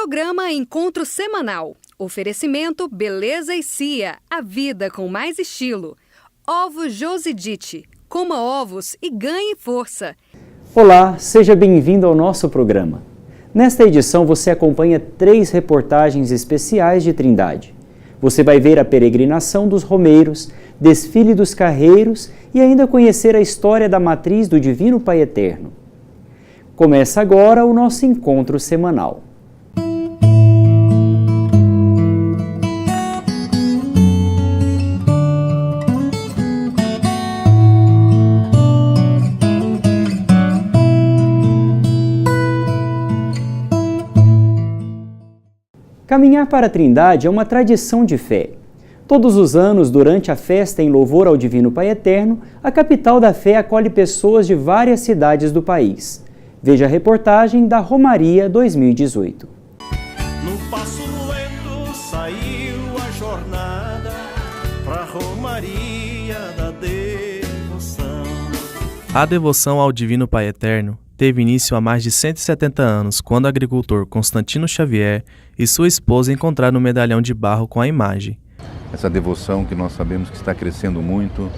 Programa Encontro Semanal. Oferecimento Beleza e Cia, a vida com mais estilo. Ovos Josidite. Coma ovos e ganhe força. Olá, seja bem-vindo ao nosso programa. Nesta edição você acompanha 3 reportagens especiais de Trindade. Você vai ver a peregrinação dos romeiros, desfile dos carreiros e ainda conhecer a história da matriz do Divino Pai Eterno. Começa agora o nosso encontro semanal. Caminhar para a Trindade é uma tradição de fé. Todos os anos, durante a festa em louvor ao Divino Pai Eterno, a capital da fé acolhe pessoas de várias cidades do país. Veja a reportagem da Romaria 2018. No Passo Lento saiu a jornada pra Romaria da Devoção. A devoção ao Divino Pai Eterno teve início há mais de 170 anos, quando o agricultor Constantino Xavier e sua esposa encontraram um medalhão de barro com a imagem. Essa devoção que nós sabemos que está crescendo muito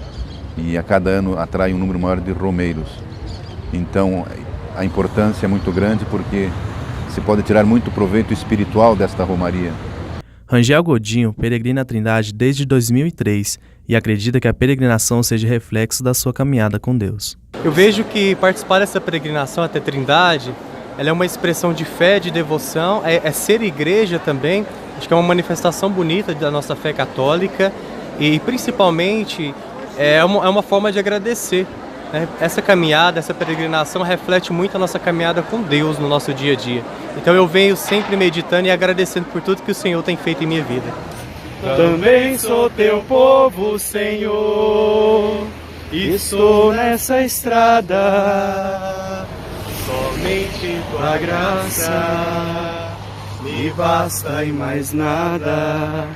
e a cada ano atrai um número maior de romeiros. Então a importância é muito grande porque se pode tirar muito proveito espiritual desta romaria. Rangel Godinho peregrina a Trindade desde 2003 e acredita que a peregrinação seja reflexo da sua caminhada com Deus. Eu vejo que participar dessa peregrinação até Trindade, ela é uma expressão de fé, de devoção, é ser igreja também. Acho que é uma manifestação bonita da nossa fé católica e principalmente é uma forma de agradecer. Essa caminhada, essa peregrinação reflete muito a nossa caminhada com Deus no nosso dia a dia. Então eu venho sempre meditando e agradecendo por tudo que o Senhor tem feito em minha vida. Também sou teu povo, Senhor, e estou nessa estrada. Somente tua graça me basta e mais nada.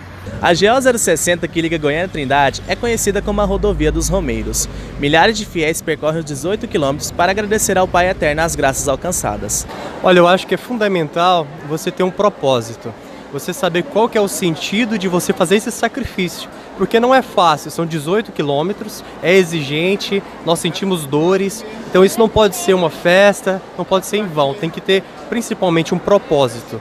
A GO 060, que liga Goiânia à Trindade, é conhecida como a Rodovia dos Romeiros. Milhares de fiéis percorrem os 18 quilômetros para agradecer ao Pai Eterno as graças alcançadas. Olha, eu acho que é fundamental você ter um propósito. Você saber qual que é o sentido de você fazer esse sacrifício. Porque não é fácil, são 18 quilômetros, é exigente, nós sentimos dores. Então isso não pode ser uma festa, não pode ser em vão, tem que ter principalmente um propósito.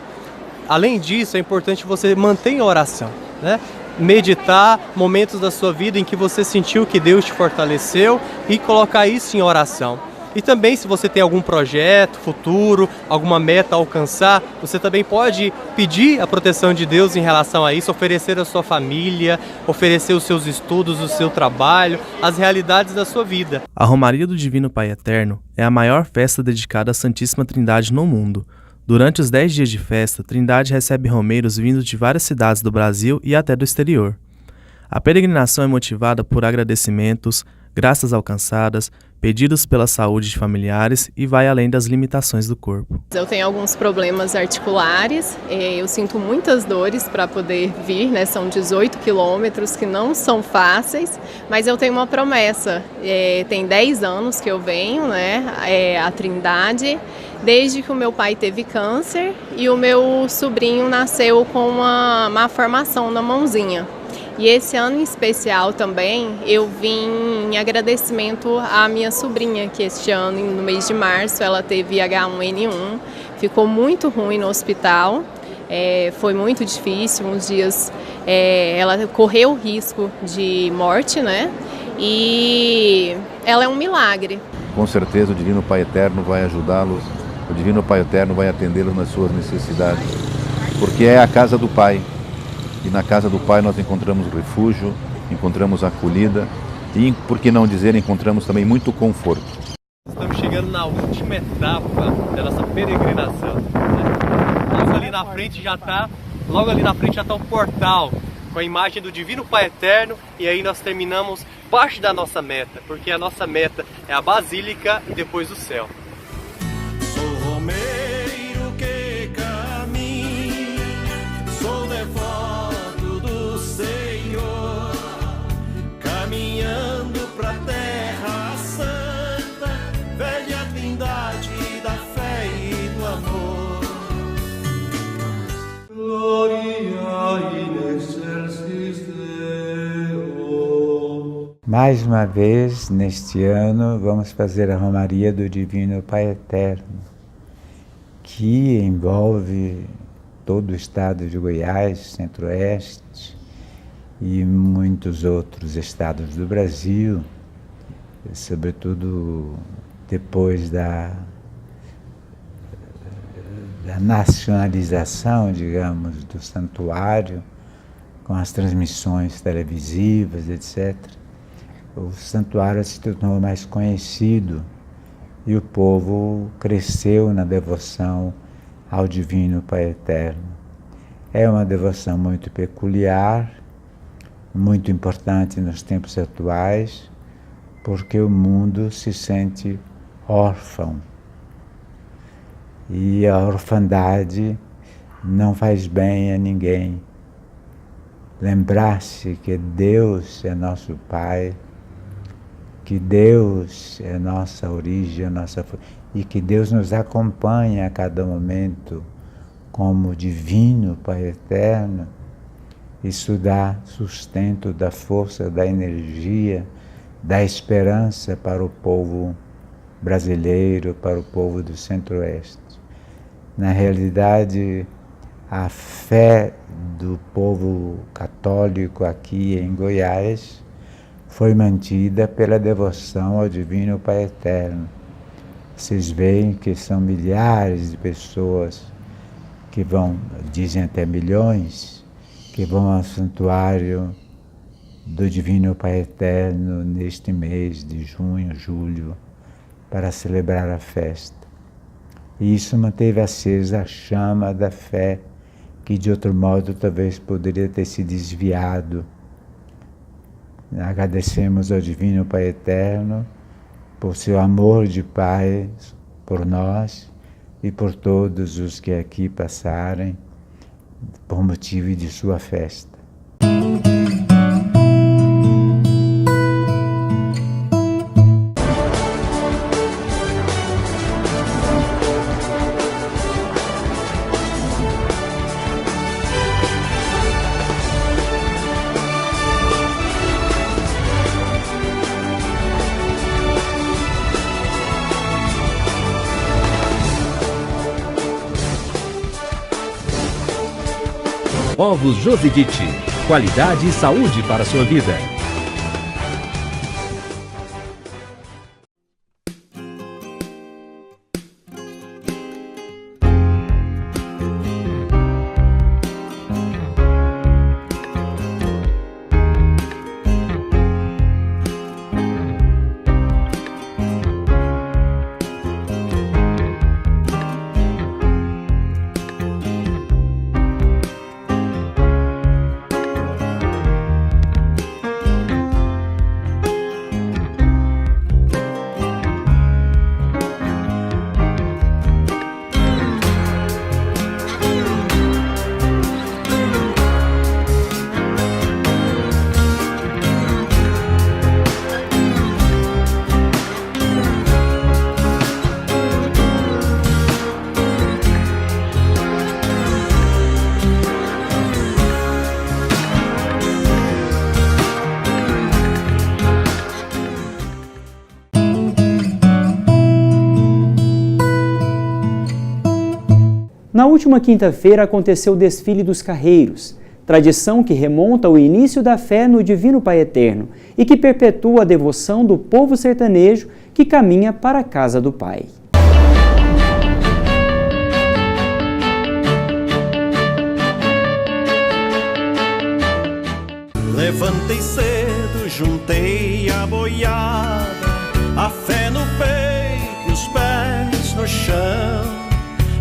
Além disso, é importante você manter a oração, né? Meditar momentos da sua vida em que você sentiu que Deus te fortaleceu e colocar isso em oração. E também, se você tem algum projeto futuro, alguma meta a alcançar, você também pode pedir a proteção de Deus em relação a isso, oferecer a sua família, oferecer os seus estudos, o seu trabalho, as realidades da sua vida. A Romaria do Divino Pai Eterno é a maior festa dedicada à Santíssima Trindade no mundo. Durante os 10 dias de festa, Trindade recebe romeiros vindos de várias cidades do Brasil e até do exterior. A peregrinação é motivada por agradecimentos, graças alcançadas, pedidos pela saúde de familiares e vai além das limitações do corpo. Eu tenho alguns problemas articulares, eu sinto muitas dores para poder vir, né? São 18 quilômetros que não são fáceis, mas eu tenho uma promessa, tem 10 anos que eu venho, né? A Trindade, desde que o meu pai teve câncer e o meu sobrinho nasceu com uma má formação na mãozinha. E esse ano em especial também, eu vim em agradecimento à minha sobrinha, que este ano, no mês de março, ela teve H1N1, ficou muito ruim no hospital, foi muito difícil, uns dias ela correu risco de morte, né? E ela é um milagre. Com certeza o Divino Pai Eterno vai ajudá-los, o Divino Pai Eterno vai atendê-los nas suas necessidades, porque é a casa do Pai. E na casa do Pai nós encontramos refúgio, encontramos acolhida e, por que não dizer, encontramos também muito conforto. Estamos chegando na última etapa da nossa peregrinação, né? Logo ali na frente já está o portal com a imagem do Divino Pai Eterno e aí nós terminamos parte da nossa meta, porque a nossa meta é a Basílica e depois o céu. Sou romeiro que caminha, sou devoto do Senhor, caminhando pra terra santa, velha trindade da fé e do amor. Mais uma vez, neste ano, vamos fazer a Romaria do Divino Pai Eterno, que envolve todo o estado de Goiás, Centro-Oeste e muitos outros estados do Brasil, sobretudo depois da nacionalização, digamos, do santuário, com as transmissões televisivas, etc. O santuário se tornou mais conhecido e o povo cresceu na devoção ao Divino Pai Eterno. É uma devoção muito peculiar, muito importante nos tempos atuais, porque o mundo se sente órfão. E a orfandade não faz bem a ninguém. Lembrar-se que Deus é nosso Pai, que Deus é nossa origem, e que Deus nos acompanha a cada momento como Divino Pai Eterno, isso dá sustento, dá força, dá energia, dá esperança para o povo brasileiro, para o povo do Centro-Oeste. Na realidade, a fé do povo católico aqui em Goiás foi mantida pela devoção ao Divino Pai Eterno. Vocês veem que são milhares de pessoas que vão, dizem até milhões, que vão ao santuário do Divino Pai Eterno neste mês de junho, julho, para celebrar a festa. E isso manteve acesa a chama da fé, que de outro modo talvez poderia ter se desviado. Agradecemos ao Divino Pai Eterno por seu amor de Pai por nós e por todos os que aqui passarem por motivo de sua festa. Ovos Josidite, qualidade e saúde para a sua vida. Na última quinta-feira aconteceu o desfile dos carreiros, tradição que remonta ao início da fé no Divino Pai Eterno e que perpetua a devoção do povo sertanejo que caminha para a casa do Pai. Levantei cedo, juntei a boiada, a fé no peito e os pés no chão.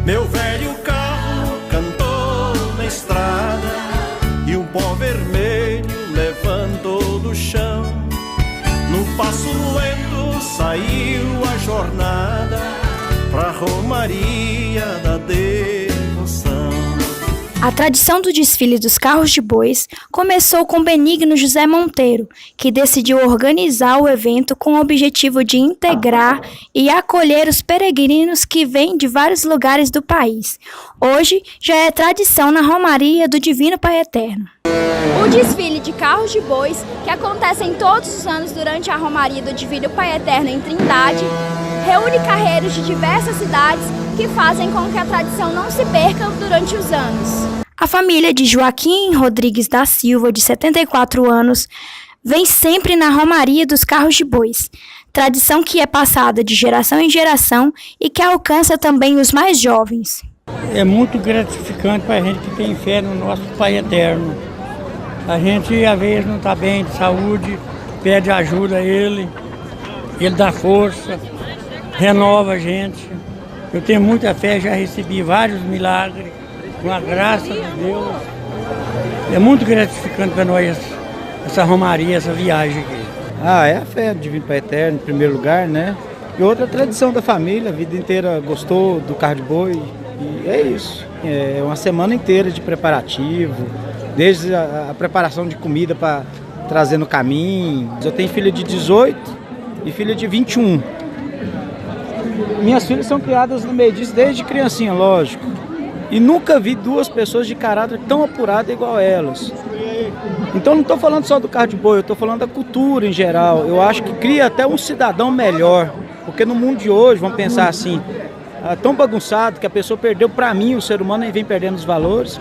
Meu velho carro cantou na estrada e um pó vermelho levantou do chão. Num passo lento saiu a jornada pra Romaria da Devoção. A tradição do desfile dos carros de bois começou com Benigno José Monteiro, que decidiu organizar o evento com o objetivo de integrar e acolher os peregrinos que vêm de vários lugares do país. Hoje já é tradição na Romaria do Divino Pai Eterno. O desfile de carros de bois, que acontecem todos os anos durante a Romaria do Divino Pai Eterno em Trindade, reúne carreiros de diversas cidades que fazem com que a tradição não se perca durante os anos. A família de Joaquim Rodrigues da Silva, de 74 anos, vem sempre na Romaria dos Carros de Bois, tradição que é passada de geração em geração e que alcança também os mais jovens. É muito gratificante para a gente que tem fé no nosso Pai Eterno. A gente, às vezes, não está bem de saúde, pede ajuda a Ele dá força, renova a gente. Eu tenho muita fé, já recebi vários milagres, com a graça de Deus. É muito gratificante para nós essa romaria, essa viagem aqui. É a fé do Divino Pai Eterno, em primeiro lugar, né? E outra tradição da família, a vida inteira gostou do carro de boi. E é isso, é uma semana inteira de preparativo, desde a preparação de comida para trazer no caminho. Eu tenho filha de 18 e filha de 21. Minhas filhas são criadas no meio disso desde criancinha, lógico. E nunca vi duas pessoas de caráter tão apurado igual elas. Então não estou falando só do carro de boi, eu estou falando da cultura em geral. Eu acho que cria até um cidadão melhor, porque no mundo de hoje, vamos pensar assim, tão bagunçado que a pessoa perdeu, para mim, o ser humano vem perdendo os valores.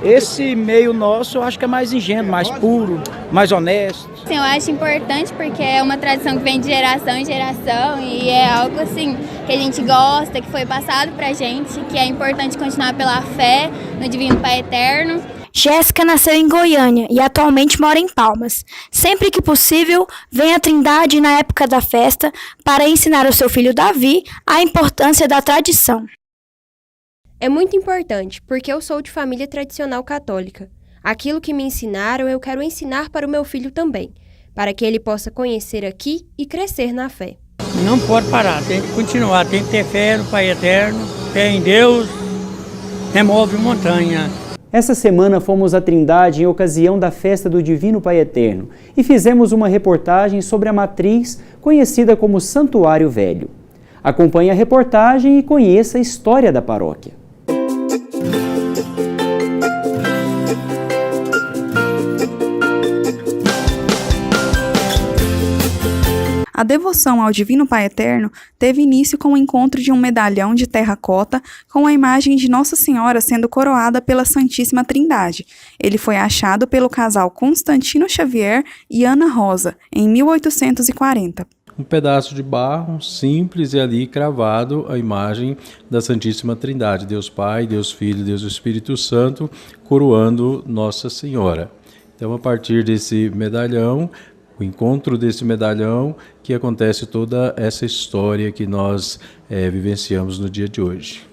Esse meio nosso eu acho que é mais ingênuo, mais puro, mais honesto. Sim, eu acho importante porque é uma tradição que vem de geração em geração e é algo assim que a gente gosta, que foi passado pra gente, que é importante continuar pela fé no Divino Pai Eterno. Jéssica nasceu em Goiânia e atualmente mora em Palmas. Sempre que possível, vem à Trindade na época da festa para ensinar ao seu filho Davi a importância da tradição. É muito importante, porque eu sou de família tradicional católica. Aquilo que me ensinaram, eu quero ensinar para o meu filho também, para que ele possa conhecer aqui e crescer na fé. Não pode parar, tem que continuar, tem que ter fé no Pai Eterno, fé em Deus, remove montanha. Essa semana fomos à Trindade em ocasião da festa do Divino Pai Eterno e fizemos uma reportagem sobre a matriz conhecida como Santuário Velho. Acompanhe a reportagem e conheça a história da paróquia. A devoção ao Divino Pai Eterno teve início com o encontro de um medalhão de terracota com a imagem de Nossa Senhora sendo coroada pela Santíssima Trindade. Ele foi achado pelo casal Constantino Xavier e Ana Rosa, em 1840. Um pedaço de barro simples e ali cravado a imagem da Santíssima Trindade, Deus Pai, Deus Filho, Deus Espírito Santo, coroando Nossa Senhora. Então, a partir desse medalhão, o encontro desse medalhão, que acontece toda essa história que nós vivenciamos no dia de hoje.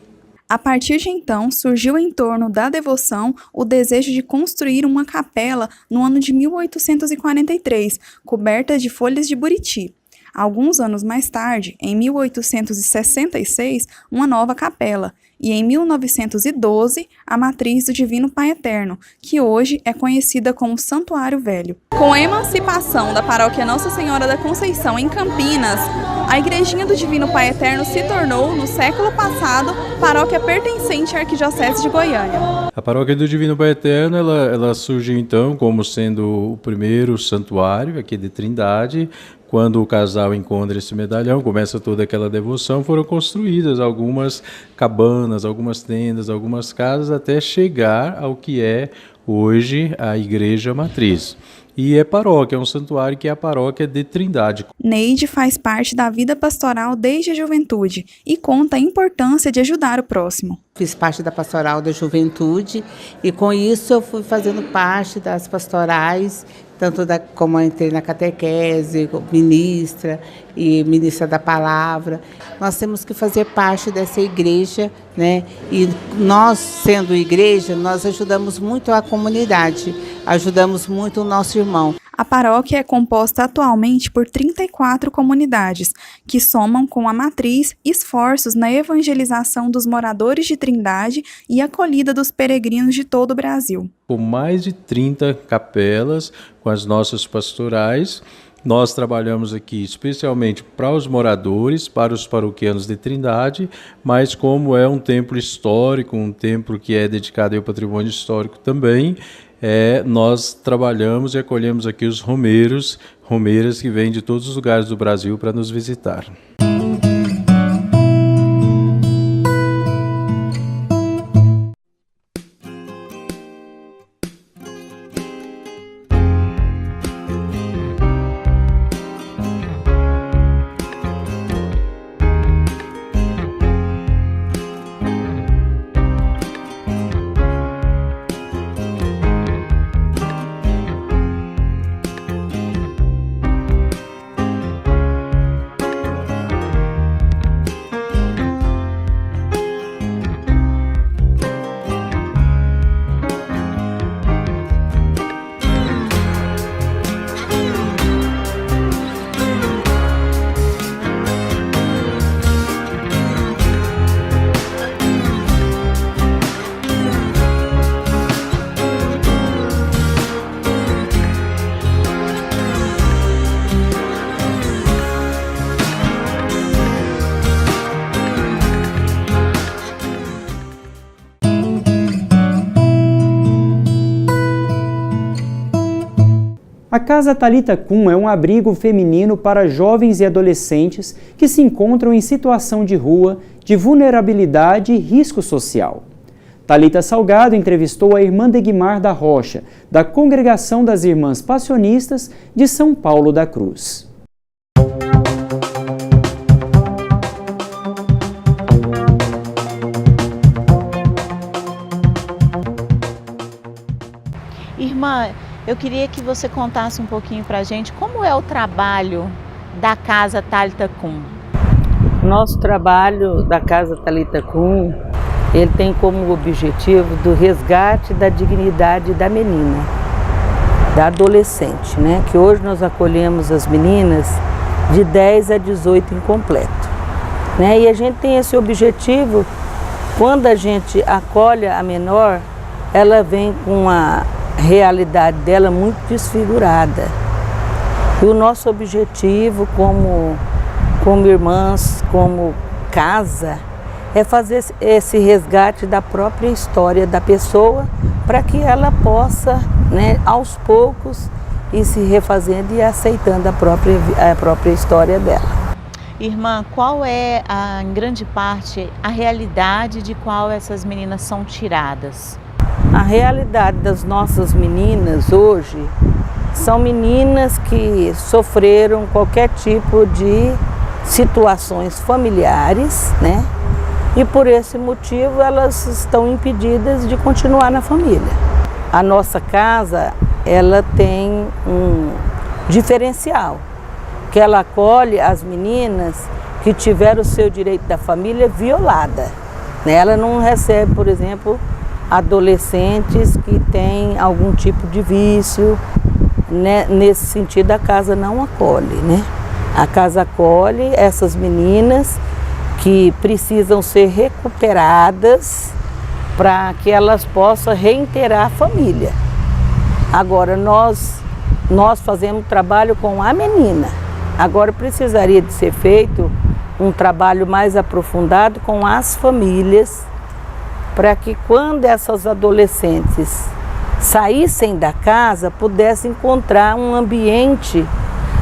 A partir de então, surgiu em torno da devoção o desejo de construir uma capela no ano de 1843, coberta de folhas de buriti. Alguns anos mais tarde, em 1866, uma nova capela, e em 1912, a matriz do Divino Pai Eterno, que hoje é conhecida como Santuário Velho. Com a emancipação da paróquia Nossa Senhora da Conceição em Campinas, a Igrejinha do Divino Pai Eterno se tornou, no século passado, paróquia pertencente à Arquidiocese de Goiânia. A paróquia do Divino Pai Eterno, ela surgiu então como sendo o primeiro santuário aqui de Trindade. Quando o casal encontra esse medalhão, começa toda aquela devoção, foram construídas algumas cabanas, algumas tendas, algumas casas, até chegar ao que é hoje a Igreja Matriz. E é paróquia, é um santuário que é a paróquia de Trindade. Neide faz parte da vida pastoral desde a juventude e conta a importância de ajudar o próximo. Fiz parte da pastoral da juventude e com isso eu fui fazendo parte das pastorais, tanto como eu entrei na catequese, ministra e ministra da palavra. Nós temos que fazer parte dessa igreja, né? E nós, sendo igreja, nós ajudamos muito a comunidade, ajudamos muito o nosso irmão. A paróquia é composta atualmente por 34 comunidades, que somam com a matriz esforços na evangelização dos moradores de Trindade e acolhida dos peregrinos de todo o Brasil. Com mais de 30 capelas, com as nossas pastorais, nós trabalhamos aqui especialmente para os moradores, para os paroquianos de Trindade, mas como é um templo histórico, um templo que é dedicado ao patrimônio histórico também, nós trabalhamos e acolhemos aqui os romeiras que vêm de todos os lugares do Brasil para nos visitar. A Casa Thalita Kum é um abrigo feminino para jovens e adolescentes que se encontram em situação de rua, de vulnerabilidade e risco social. Thalita Salgado entrevistou a irmã Degmar da Rocha, da Congregação das Irmãs Passionistas de São Paulo da Cruz. Irmã, eu queria que você contasse um pouquinho para a gente como é o trabalho da Casa Thalita Kum. Nosso trabalho da Casa Thalita Kum, ele tem como objetivo do resgate da dignidade da menina, da adolescente, né? Que hoje nós acolhemos as meninas de 10 a 18 incompleto, né? E a gente tem esse objetivo, quando a gente acolhe a menor, ela vem com a realidade dela muito desfigurada. E o nosso objetivo como irmãs, como casa, é fazer esse resgate da própria história da pessoa para que ela possa, né, aos poucos, ir se refazendo e aceitando a própria história dela. Irmã, qual é, em grande parte, a realidade de qual essas meninas são tiradas? A realidade das nossas meninas hoje são meninas que sofreram qualquer tipo de situações familiares, né? E por esse motivo elas estão impedidas de continuar na família. A nossa casa, ela tem um diferencial, que ela acolhe as meninas que tiveram o seu direito da família violada, né? Ela não recebe, por exemplo, adolescentes que têm algum tipo de vício, né? Nesse sentido a casa não acolhe, né? A casa acolhe essas meninas que precisam ser recuperadas para que elas possam reinteirar a família. Agora nós fazemos trabalho com a menina, agora precisaria de ser feito um trabalho mais aprofundado com as famílias, para que quando essas adolescentes saíssem da casa, pudessem encontrar um ambiente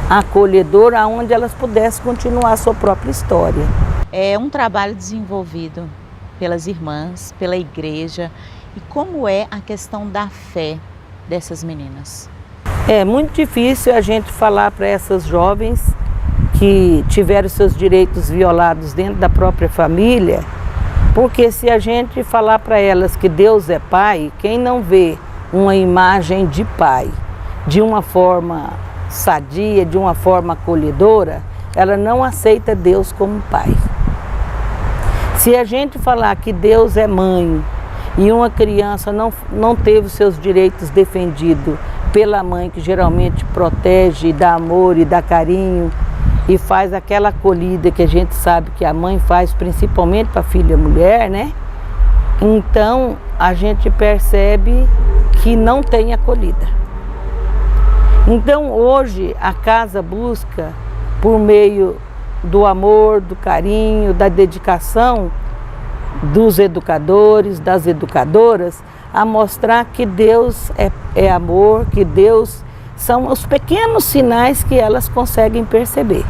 acolhedor onde elas pudessem continuar a sua própria história. É um trabalho desenvolvido pelas irmãs, pela igreja. E como é a questão da fé dessas meninas? É muito difícil a gente falar para essas jovens que tiveram seus direitos violados dentro da própria família, porque se a gente falar para elas que Deus é Pai, quem não vê uma imagem de Pai de uma forma sadia, de uma forma acolhedora, ela não aceita Deus como Pai. Se a gente falar que Deus é mãe e uma criança não teve os seus direitos defendidos pela mãe, que geralmente protege, dá amor e dá carinho e faz aquela acolhida que a gente sabe que a mãe faz principalmente para a filha mulher, né? Então a gente percebe que não tem acolhida. Então hoje a casa busca, por meio do amor, do carinho, da dedicação dos educadores, das educadoras, a mostrar que Deus é amor, que Deus são os pequenos sinais que elas conseguem perceber.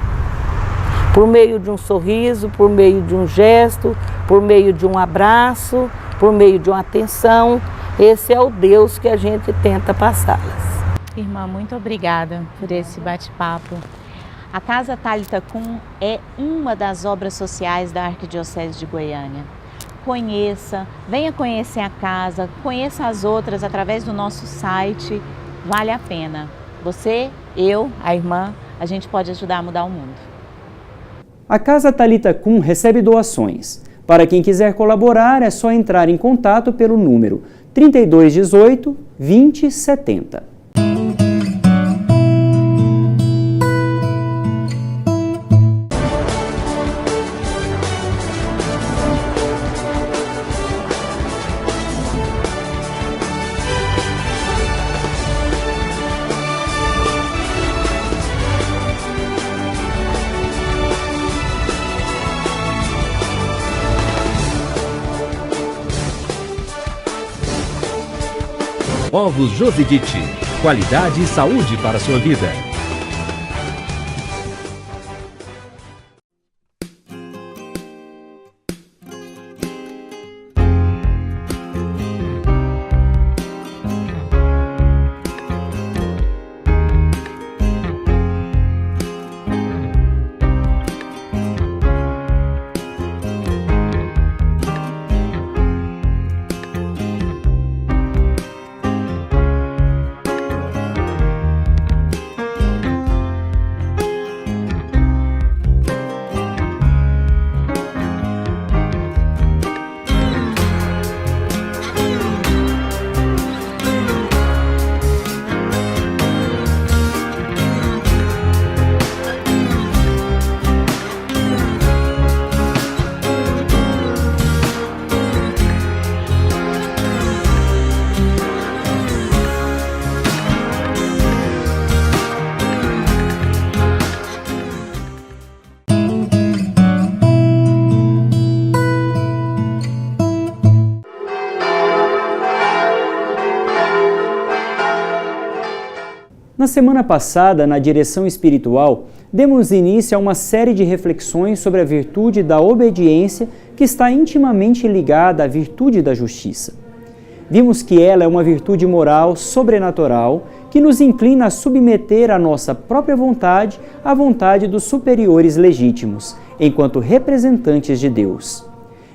Por meio de um sorriso, por meio de um gesto, por meio de um abraço, por meio de uma atenção. Esse é o Deus que a gente tenta passá-las. Irmã, muito obrigada por esse bate-papo. A Casa Thalita Kum é uma das obras sociais da Arquidiocese de Goiânia. Conheça, venha conhecer a casa, conheça as outras através do nosso site, vale a pena. Você, eu, a irmã, a gente pode ajudar a mudar o mundo. A Casa Thalita Kum recebe doações. Para quem quiser colaborar, é só entrar em contato pelo número 3218 2070. Ovos Josidite. Qualidade e saúde para a sua vida. Na semana passada, na direção espiritual, demos início a uma série de reflexões sobre a virtude da obediência que está intimamente ligada à virtude da justiça. Vimos que ela é uma virtude moral sobrenatural que nos inclina a submeter a nossa própria vontade à vontade dos superiores legítimos, enquanto representantes de Deus.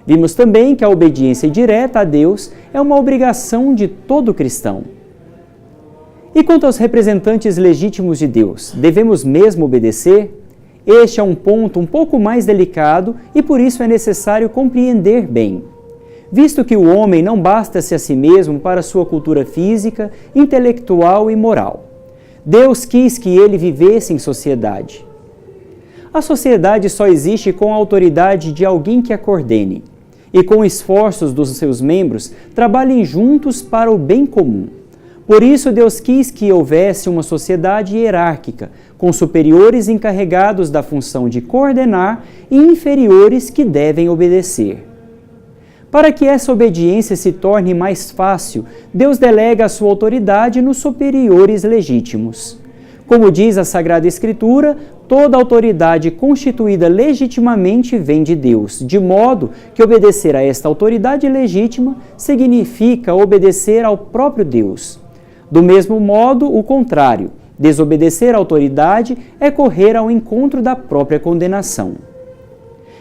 Vimos também que a obediência direta a Deus é uma obrigação de todo cristão. E quanto aos representantes legítimos de Deus, devemos mesmo obedecer? Este é um ponto um pouco mais delicado e por isso é necessário compreender bem. Visto que o homem não basta-se a si mesmo para sua cultura física, intelectual e moral. Deus quis que ele vivesse em sociedade. A sociedade só existe com a autoridade de alguém que a coordene, e com esforços dos seus membros trabalhem juntos para o bem comum. Por isso, Deus quis que houvesse uma sociedade hierárquica, com superiores encarregados da função de coordenar e inferiores que devem obedecer. Para que essa obediência se torne mais fácil, Deus delega a sua autoridade nos superiores legítimos. Como diz a Sagrada Escritura, toda autoridade constituída legitimamente vem de Deus, de modo que obedecer a esta autoridade legítima significa obedecer ao próprio Deus. Do mesmo modo, o contrário, desobedecer à autoridade é correr ao encontro da própria condenação.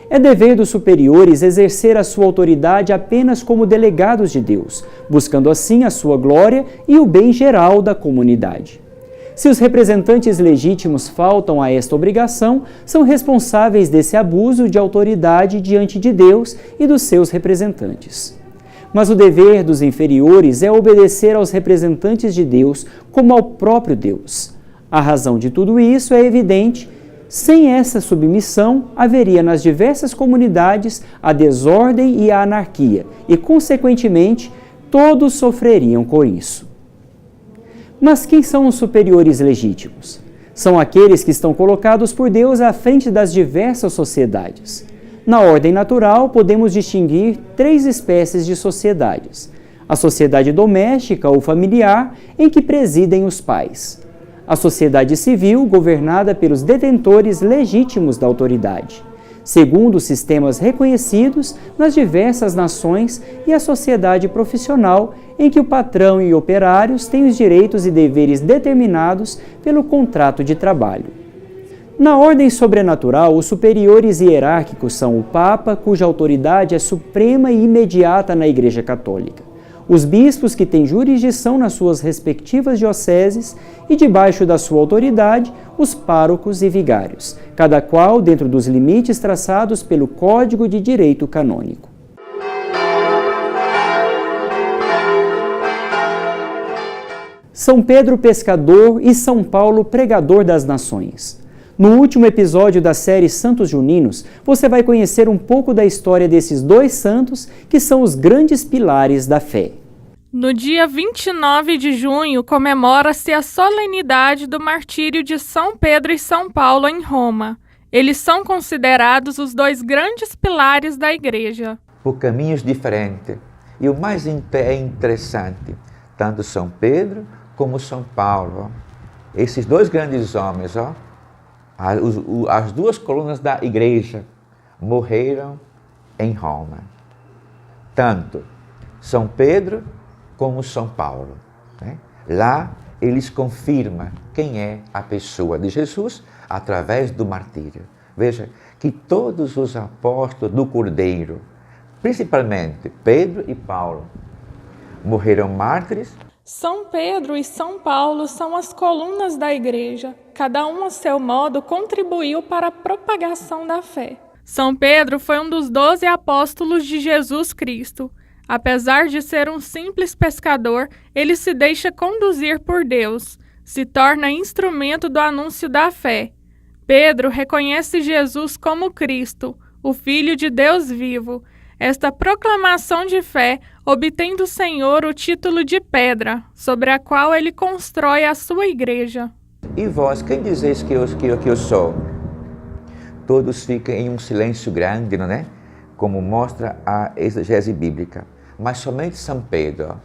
É dever dos superiores exercer a sua autoridade apenas como delegados de Deus, buscando assim a sua glória e o bem geral da comunidade. Se os representantes legítimos faltam a esta obrigação, são responsáveis desse abuso de autoridade diante de Deus e dos seus representantes. Mas o dever dos inferiores é obedecer aos representantes de Deus como ao próprio Deus. A razão de tudo isso é evidente. Sem essa submissão, haveria nas diversas comunidades a desordem e a anarquia, e, consequentemente, todos sofreriam com isso. Mas quem são os superiores legítimos? São aqueles que estão colocados por Deus à frente das diversas sociedades. Na ordem natural, podemos distinguir 3 espécies de sociedades: a sociedade doméstica ou familiar, em que presidem os pais, a sociedade civil, governada pelos detentores legítimos da autoridade, segundo os sistemas reconhecidos nas diversas nações, e a sociedade profissional, em que o patrão e operários têm os direitos e deveres determinados pelo contrato de trabalho. Na ordem sobrenatural, os superiores hierárquicos são o Papa, cuja autoridade é suprema e imediata na Igreja Católica, os bispos, que têm jurisdição nas suas respectivas dioceses, e debaixo da sua autoridade, os párocos e vigários, cada qual dentro dos limites traçados pelo Código de Direito Canônico. São Pedro pescador e São Paulo pregador das nações. No último episódio da série Santos Juninos, você vai conhecer um pouco da história desses dois santos, que são os grandes pilares da fé. No dia 29 de junho, comemora-se a solenidade do martírio de São Pedro e São Paulo em Roma. Eles são considerados os dois grandes pilares da Igreja. Por caminhos diferentes. E o mais interessante, tanto São Pedro como São Paulo, esses dois grandes homens, as duas colunas da Igreja morreram em Roma. Tanto São Pedro como São Paulo. Né? Lá eles confirmam quem é a pessoa de Jesus através do martírio. Veja que todos os apóstolos do Cordeiro, principalmente Pedro e Paulo, morreram mártires. São Pedro e São Paulo são as colunas da Igreja. Cada um, a seu modo, contribuiu para a propagação da fé. São Pedro foi um dos 12 apóstolos de Jesus Cristo. Apesar de ser um simples pescador, ele se deixa conduzir por Deus, se torna instrumento do anúncio da fé. Pedro reconhece Jesus como Cristo, o Filho de Deus vivo. Esta proclamação de fé obtém do Senhor o título de pedra, sobre a qual ele constrói a sua igreja. E vós, quem dizeis que eu sou? Todos ficam em um silêncio grande, não é? Como mostra a exegese bíblica. Mas somente São Pedro,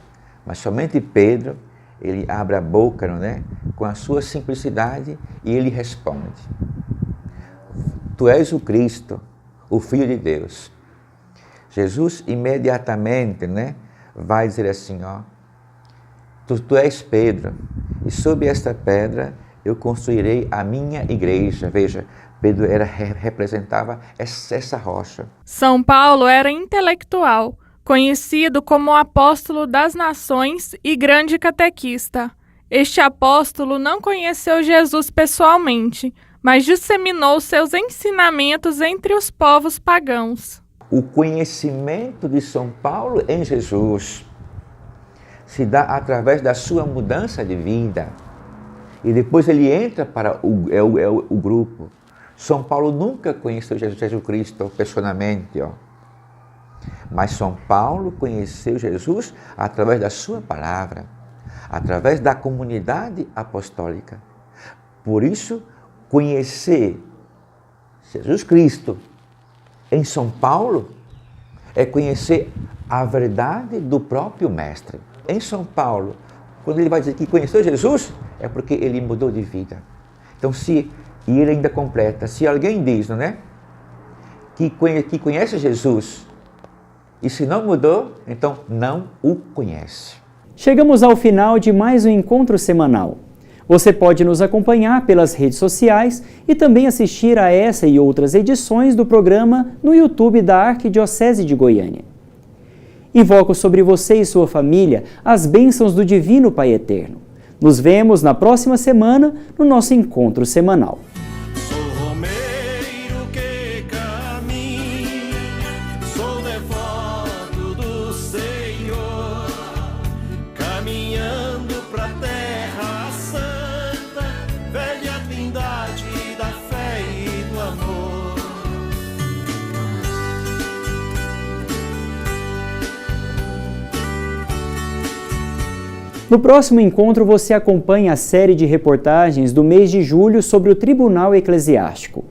ele abre a boca, não é? Com a sua simplicidade, e ele responde: Tu és o Cristo, o Filho de Deus. Jesus imediatamente, né, vai dizer assim, tu és Pedro, e sob esta pedra eu construirei a minha igreja. Veja, Pedro representava essa rocha. São Paulo era intelectual, conhecido como o apóstolo das nações e grande catequista. Este apóstolo não conheceu Jesus pessoalmente, mas disseminou seus ensinamentos entre os povos pagãos. O conhecimento de São Paulo em Jesus se dá através da sua mudança de vida. E depois ele entra para o grupo. São Paulo nunca conheceu Jesus Cristo pessoalmente, mas São Paulo conheceu Jesus através da sua palavra, através da comunidade apostólica. Por isso, conhecer Jesus Cristo em São Paulo é conhecer a verdade do próprio Mestre. Em São Paulo, quando ele vai dizer que conheceu Jesus, é porque ele mudou de vida. Então, e ele ainda completa, se alguém diz, não é? Que conhece Jesus, e se não mudou, então não o conhece. Chegamos ao final de mais um encontro semanal. Você pode nos acompanhar pelas redes sociais e também assistir a essa e outras edições do programa no YouTube da Arquidiocese de Goiânia. Invoco sobre você e sua família as bênçãos do Divino Pai Eterno. Nos vemos na próxima semana no nosso encontro semanal. No próximo encontro, você acompanha a série de reportagens do mês de julho sobre o Tribunal Eclesiástico.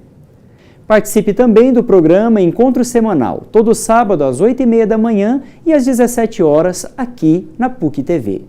Participe também do programa Encontro Semanal, todo sábado às 8h30 da manhã e às 17 horas aqui na PUC TV.